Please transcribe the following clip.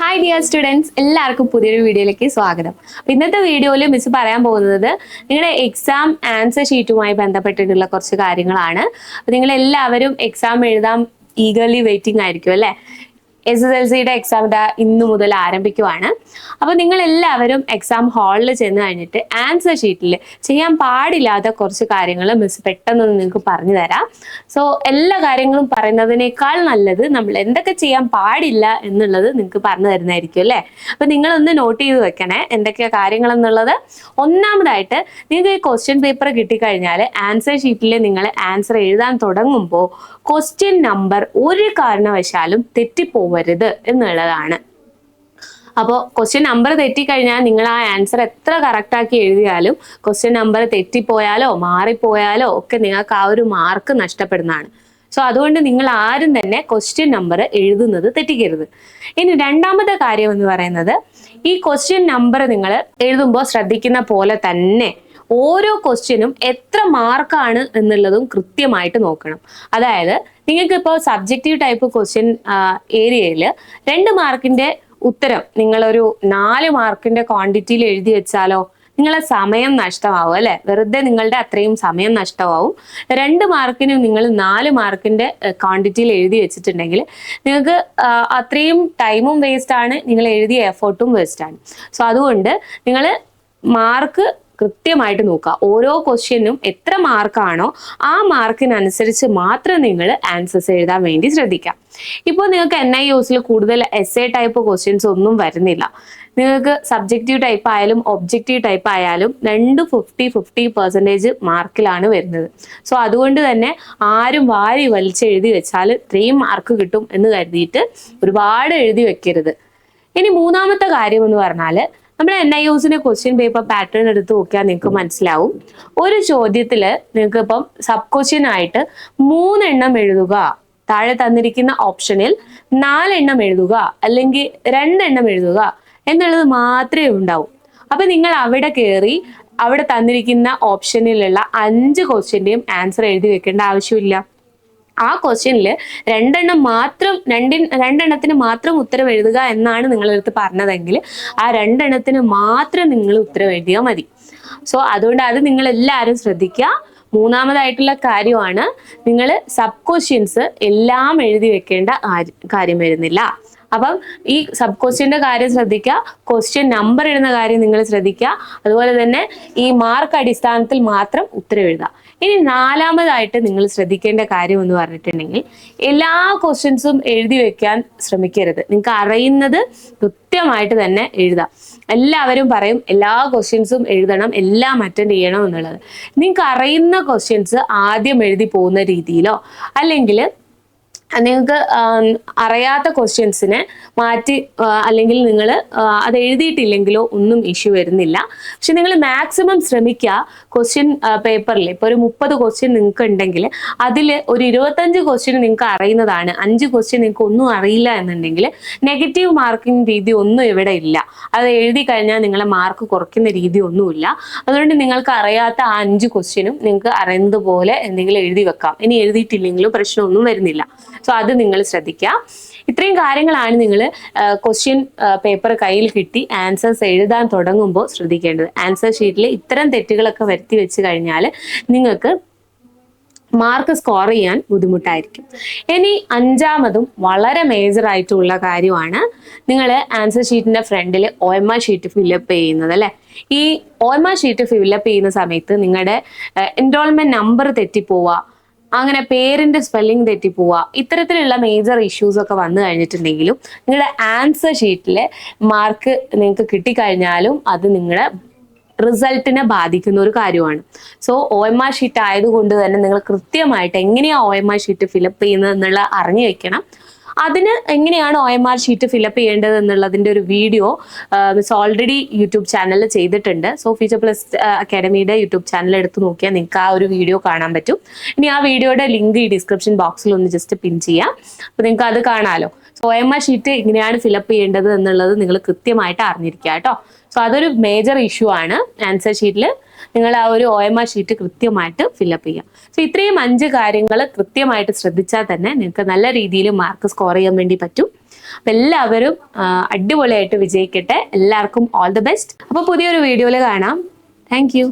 Hi dear students, എല്ലാവർക്കും പുതിയൊരു വീഡിയോയിലേക്ക് സ്വാഗതം. ഇന്നത്തെ വീഡിയോയിൽ മിസ് പറയാൻ പോകുന്നത് നിങ്ങളുടെ എക്സാം ആൻസർ ഷീറ്റുമായി ബന്ധപ്പെട്ടിട്ടുള്ള കുറച്ച് കാര്യങ്ങളാണ്. നിങ്ങൾ എല്ലാവരും എക്സാം എഴുതാൻ ഈഗർലി വെയിറ്റിംഗ് ആയിരിക്കും അല്ലേ? SSLCയുടെ എക്സാം ഇന്നു മുതൽ ആരംഭിക്കുവാണ്. അപ്പോൾ നിങ്ങൾ എല്ലാവരും എക്സാം ഹാളിൽ ചെന്ന് കഴിഞ്ഞിട്ട് ആൻസർ ഷീറ്റിൽ ചെയ്യാൻ പാടില്ലാത്ത കുറച്ച് കാര്യങ്ങൾ മിസ് പെട്ടെന്ന് നിങ്ങൾക്ക് പറഞ്ഞു തരാം. സോ എല്ലാ കാര്യങ്ങളും പറയുന്നതിനേക്കാൾ നല്ലത് നമ്മൾ എന്തൊക്കെ ചെയ്യാൻ പാടില്ല എന്നുള്ളത് നിങ്ങൾക്ക് പറഞ്ഞു തരുന്നതായിരിക്കും അല്ലേ? അപ്പോൾ നിങ്ങളൊന്ന് നോട്ട് ചെയ്ത് വെക്കണേ എന്തൊക്കെയാണ് കാര്യങ്ങൾ എന്നുള്ളത്. ഒന്നാമതായിട്ട് നിങ്ങൾക്ക് ഈ ക്വസ്റ്റ്യൻ പേപ്പർ കിട്ടിക്കഴിഞ്ഞാൽ ആൻസർ ഷീറ്റിൽ നിങ്ങൾ ആൻസർ എഴുതാൻ തുടങ്ങുമ്പോൾ ക്വസ്റ്റ്യൻ നമ്പർ ഒരു കാരണവശാലും തെറ്റിപ്പോവരുത് എന്നുള്ളതാണ്. അപ്പോൾ ക്വസ്റ്റ്യൻ നമ്പർ തെറ്റിക്കഴിഞ്ഞാൽ നിങ്ങൾ ആ ആൻസർ എത്ര കറക്റ്റാക്കി എഴുതിയാലും ക്വസ്റ്റ്യൻ നമ്പർ തെറ്റിപ്പോയാലോ മാറിപ്പോയാലോ ഒക്കെ നിങ്ങൾക്ക് ആ ഒരു മാർക്ക് നഷ്ടപ്പെടുന്നതാണ്. സോ അതുകൊണ്ട് നിങ്ങൾ ആരും തന്നെ ക്വസ്റ്റ്യൻ നമ്പർ എഴുതുന്നത് തെറ്റിക്കരുത്. ഇനി രണ്ടാമത്തെ കാര്യം എന്ന് പറയുന്നത്, ഈ ക്വസ്റ്റ്യൻ നമ്പർ നിങ്ങൾ എഴുതുമ്പോൾ ശ്രദ്ധിക്കുന്ന പോലെ തന്നെ ഓരോ ക്വസ്റ്റ്യനും എത്ര മാർക്കാണ് എന്നുള്ളതും കൃത്യമായിട്ട് നോക്കണം. അതായത് നിങ്ങൾക്ക് ഇപ്പോൾ സബ്ജക്റ്റീവ് ടൈപ്പ് ക്വസ്റ്റ്യൻ ഏരിയയിൽ 2 മാർക്കിന്റെ ഉത്തരം നിങ്ങളൊരു 4 മാർക്കിന്റെ ക്വാണ്ടിറ്റിയിൽ എഴുതി വെച്ചാലോ നിങ്ങളെ സമയം നഷ്ടമാവും അല്ലെ? വെറുതെ നിങ്ങളുടെ അത്രയും സമയം നഷ്ടമാവും. 2 മാർക്കിന് നിങ്ങൾ 4 മാർക്കിന്റെ ക്വാണ്ടിറ്റിയിൽ എഴുതി വെച്ചിട്ടുണ്ടെങ്കിൽ നിങ്ങൾക്ക് അത്രയും ടൈമും വേസ്റ്റ് ആണ്, നിങ്ങൾ എഴുതിയ എഫേർട്ടും വേസ്റ്റ് ആണ്. സോ അതുകൊണ്ട് നിങ്ങൾ മാർക്ക് കൃത്യമായിട്ട് നോക്കുക. ഓരോ ക്വസ്റ്റ്യനും എത്ര മാർക്കാണോ ആ മാർക്കിനനുസരിച്ച് മാത്രം നിങ്ങൾ ആൻസേഴ്സ് എഴുതാൻ വേണ്ടി ശ്രദ്ധിക്കാം. ഇപ്പോൾ നിങ്ങൾക്ക് NIOSൽ കൂടുതൽ essay ടൈപ്പ് ക്വസ്റ്റ്യൻസ് ഒന്നും വരുന്നില്ല. നിങ്ങൾക്ക് സബ്ജക്റ്റീവ് ടൈപ്പ് ആയാലും ഒബ്ജക്റ്റീവ് ടൈപ്പ് ആയാലും 50-50% മാർക്കിലാണ് വരുന്നത്. സോ അതുകൊണ്ട് തന്നെ ആരും വാരി വലിച്ചെഴുതി വെച്ചാൽ 3 മാർക്ക് കിട്ടും എന്ന് കരുതിയിട്ട് ഒരുപാട് എഴുതി വെക്കരുത്. ഇനി മൂന്നാമത്തെ കാര്യം എന്ന് പറഞ്ഞാൽ, നമ്മുടെ NIOSന്റെ ക്വസ്റ്റ്യൻ പേപ്പർ പാറ്റേൺ എടുത്ത് നോക്കിയാൽ നിങ്ങൾക്ക് മനസ്സിലാവും. ഒരു ചോദ്യത്തിൽ നിങ്ങൾക്ക് ഇപ്പം സബ് ക്വസ്റ്റ്യൻ ആയിട്ട് 3 എണ്ണം എഴുതുക, താഴെ തന്നിരിക്കുന്ന ഓപ്ഷനിൽ 4 എണ്ണം എഴുതുക അല്ലെങ്കിൽ 2 എണ്ണം എഴുതുക എന്നുള്ളത് മാത്രമേ ഉണ്ടാവൂ. അപ്പൊ നിങ്ങൾ അവിടെ കയറി അവിടെ തന്നിരിക്കുന്ന ഓപ്ഷനിലുള്ള 5 ക്വസ്റ്റ്യന്റെയും ആൻസർ എഴുതി വെക്കേണ്ട ആവശ്യമില്ല. ആ ക്വസ്റ്റ്യനിൽ 2 എണ്ണം മാത്രം 2 എണ്ണത്തിന് മാത്രം ഉത്തരം എഴുതുക എന്നാണ് നിങ്ങളടുത്ത് പറഞ്ഞതെങ്കിൽ ആ 2 എണ്ണത്തിന് മാത്രം നിങ്ങൾ ഉത്തരം എഴുതിയാൽ മതി. സോ അതുകൊണ്ട് അത് നിങ്ങൾ എല്ലാവരും ശ്രദ്ധിക്കുക. മൂന്നാമതായിട്ടുള്ള കാര്യമാണ്, നിങ്ങൾ സബ് ക്വസ്റ്റ്യൻസ് എല്ലാം എഴുതി വെക്കേണ്ട കാര്യം വരുന്നില്ല. അപ്പം ഈ സബ് ക്വസ്റ്റ്യന്റെ കാര്യം ശ്രദ്ധിക്കുക, ക്വസ്റ്റ്യൻ നമ്പർ ഇടുന്ന കാര്യം നിങ്ങൾ ശ്രദ്ധിക്കുക, അതുപോലെ തന്നെ ഈ മാർക്ക് അടിസ്ഥാനത്തിൽ മാത്രം ഉത്തരം എഴുതുക. ഇനി നാലാമതായിട്ട് നിങ്ങൾ ശ്രദ്ധിക്കേണ്ട കാര്യം എന്ന് പറഞ്ഞിട്ടുണ്ടെങ്കിൽ, എല്ലാ ക്വസ്റ്റ്യൻസും എഴുതി വെക്കാൻ ശ്രമിക്കരുത്. നിങ്ങൾക്ക് അറിയുന്നത് കൃത്യമായിട്ട് തന്നെ എഴുതാം. എല്ലാവരും പറയും എല്ലാ ക്വസ്റ്റ്യൻസും എഴുതണം, എല്ലാം അറ്റൻഡ് ചെയ്യണം എന്നുള്ളത്. നിങ്ങൾക്ക് അറിയുന്ന ക്വസ്റ്റ്യൻസ് ആദ്യം എഴുതി പോകുന്ന രീതിയിലോ അല്ലെങ്കിൽ നിങ്ങൾക്ക് അറിയാത്ത ക്വസ്റ്റ്യൻസിനെ മാറ്റി അല്ലെങ്കിൽ നിങ്ങൾ അത് എഴുതിയിട്ടില്ലെങ്കിലോ ഒന്നും ഇഷ്യൂ വരുന്നില്ല. പക്ഷെ നിങ്ങൾ മാക്സിമം ശ്രമിക്കുക, ക്വസ്റ്റ്യൻ പേപ്പറിൽ ഇപ്പോൾ ഒരു 30 ക്വസ്റ്റ്യൻ നിങ്ങൾക്ക് ഉണ്ടെങ്കിൽ അതിൽ ഒരു 25 ക്വസ്റ്റ്യൻ നിങ്ങൾക്ക് അറിയുന്നതാണ്, 5 ക്വസ്റ്റ്യൻ നിങ്ങൾക്ക് ഒന്നും അറിയില്ല എന്നുണ്ടെങ്കിൽ നെഗറ്റീവ് മാർക്കിംഗ് രീതി ഒന്നും ഇവിടെ ഇല്ല. അത് എഴുതി കഴിഞ്ഞാൽ നിങ്ങളെ മാർക്ക് കുറയ്ക്കുന്ന രീതി ഒന്നുമില്ല. അതുകൊണ്ട് നിങ്ങൾക്ക് അറിയാത്ത ആ 5 ക്വസ്റ്റ്യനും നിങ്ങൾക്ക് അറിയുന്നത് പോലെ എന്തെങ്കിലും എഴുതി വെക്കാം. ഇനി എഴുതിയിട്ടില്ലെങ്കിലും പ്രശ്നമൊന്നും വരുന്നില്ല. സോ അത് നിങ്ങൾ ശ്രദ്ധിക്കുക. ഇത്രയും കാര്യങ്ങളാണ് നിങ്ങൾ ക്വസ്റ്റ്യൻ പേപ്പർ കയ്യിൽ കിട്ടി ആൻസേഴ്സ് എഴുതാൻ തുടങ്ങുമ്പോൾ ശ്രദ്ധിക്കേണ്ടത്. ആൻസർ ഷീറ്റിൽ ഇത്തരം തെറ്റുകളൊക്കെ വരുത്തി വെച്ച് കഴിഞ്ഞാൽ നിങ്ങൾക്ക് മാർക്ക് സ്കോർ ചെയ്യാൻ ബുദ്ധിമുട്ടായിരിക്കും. ഇനി 5ാമതും വളരെ മേജർ ആയിട്ടുള്ള കാര്യമാണ്, നിങ്ങൾ ആൻസർ ഷീറ്റിന്റെ ഫ്രണ്ടിൽ OMR ഷീറ്റ് ഫില്ലപ്പ് ചെയ്യുന്നത് അല്ലെ? ഈ OMR ഷീറ്റ് ഫില്ലപ്പ് ചെയ്യുന്ന സമയത്ത് നിങ്ങളുടെ എൻറോൾമെന്റ് നമ്പർ തെറ്റിപ്പോവുക, അങ്ങനെ പേരിന്റെ സ്പെല്ലിംഗ് തെറ്റിപ്പോവുക, ഇത്തരത്തിലുള്ള മേജർ ഇഷ്യൂസ് ഒക്കെ വന്നു കഴിഞ്ഞിട്ടുണ്ടെങ്കിലും നിങ്ങളുടെ ആൻസർ ഷീറ്റിലെ മാർക്ക് നിങ്ങൾക്ക് കിട്ടിക്കഴിഞ്ഞാലും അത് നിങ്ങളുടെ റിസൾട്ടിനെ ബാധിക്കുന്ന ഒരു കാര്യമാണ്. സോ OMR ഷീറ്റ് ആയതുകൊണ്ട് തന്നെ നിങ്ങൾ കൃത്യമായിട്ട് എങ്ങനെയാണ് OMR ഷീറ്റ് ഫില്ലപ്പ് ചെയ്യുന്നത് എന്നുള്ള അറിഞ്ഞു വെക്കണം. അതിന് എങ്ങനെയാണ് OMR ഷീറ്റ് ഫില്ലപ്പ് ചെയ്യേണ്ടത് എന്നുള്ളതിന്റെ ഒരു വീഡിയോ മിസ് ഓൾറെഡി യൂട്യൂബ് ചാനലിൽ ചെയ്തിട്ടുണ്ട്. സോ ഫ്യൂച്ചർ പ്ലസ് അക്കാഡമിയുടെ യൂട്യൂബ് ചാനൽ എടുത്ത് നോക്കിയാൽ നിങ്ങൾക്ക് ആ ഒരു വീഡിയോ കാണാൻ പറ്റും. ഇനി ആ വീഡിയോയുടെ ലിങ്ക് ഈ ഡിസ്ക്രിപ്ഷൻ ബോക്സിൽ ഒന്ന് ജസ്റ്റ് പിൻ ചെയ്യാം, അപ്പോൾ നിങ്ങൾക്ക് അത് കാണാമല്ലോ. സോ OMR ഷീറ്റ് എങ്ങനെയാണ് ഫില്ലപ്പ് ചെയ്യേണ്ടത് എന്നുള്ളത് നിങ്ങൾ കൃത്യമായിട്ട് അറിഞ്ഞിരിക്കുക കേട്ടോ. സോ അതൊരു മേജർ ഇഷ്യൂ ആണ്. ആൻസർ ഷീറ്റിൽ നിങ്ങൾ ആ ഒരു OMR ഷീറ്റ് കൃത്യമായിട്ട് ഫില്ലപ്പ് ചെയ്യാം. സോ ഇത്രയും 5 കാര്യങ്ങൾ കൃത്യമായിട്ട് ശ്രദ്ധിച്ചാൽ തന്നെ നിങ്ങൾക്ക് നല്ല രീതിയിൽ മാർക്ക് സ്കോർ ചെയ്യാൻ വേണ്ടി പറ്റും. അപ്പം എല്ലാവരും അടിപൊളിയായിട്ട് വിജയിക്കട്ടെ. എല്ലാവർക്കും ഓൾ ദി ബെസ്റ്റ്. അപ്പോൾ പുതിയൊരു വീഡിയോയിൽ കാണാം. Thank you.